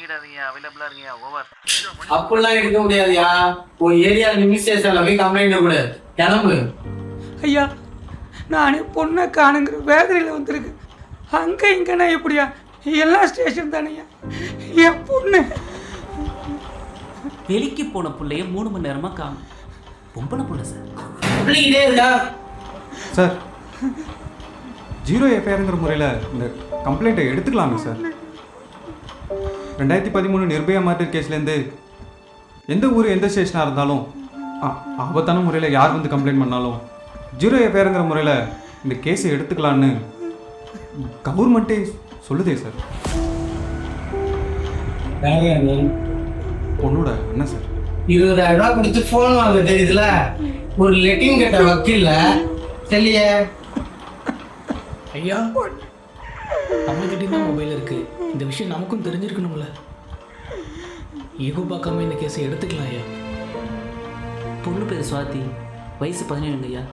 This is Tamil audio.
தூங்கிடாதீங்க, அவைலபிளா இருங்க. ஓவர். அப்படிலாம் இருக்க முடியாதுயா. ஒரு ஏரியா நிமிஷேஷன்ல போய் கம்ப்ளைண்ட் கூட கிளம்பு. ஐயா நான் பொண்ணை காணுங்கிற வேதனையில் வந்திருக்கு. அங்கே இங்கன்னா எப்படியா? எல்லா ஸ்டேஷன் தானேயா. என் பொண்ணு வெளிக்கு போன பிள்ளைய 3 மணி நேரமாக காணும். பொம்பளை பிள்ளை சார். அப்படிக்கிட்டே இருக்கா சார், 0 எஃப்ஐஆருங்கிற முறையில் இந்த கம்ப்ளைண்ட்டை எடுத்துக்கலாமே சார். 2013 நிர்பயா மர்டர் கேஸ்லேருந்து எந்த ஊர் எந்த ஸ்டேஷனாக இருந்தாலும் ஆபத்தான முறையில் யார் வந்து கம்ப்ளைண்ட் பண்ணாலும் 0 எஃப்ஐஆருங்கிற முறையில் இந்த கேஸை எடுத்துக்கலான்னு கவர்மெண்ட்டே சொல்லுதே சார். பொண்ணோட என்ன சார் 20,000 ரூபா கொடுத்து போன் வாங்க தெரியுதுல, ஒரு லெட்டின் கட்ட வக்கீல்ல தெரிய. ஐயா, நம்மகிட்ட தான் மொபைல் இருக்கு. இந்த விஷயம் நமக்கும் தெரிஞ்சிருக்கணும்ல. ஈகோ பார்க்காம இந்த கேஸை எடுத்துக்கலாம் ஐயா. பொண்ணு பேர் சுவாதி, வயசு 17 ஐயா.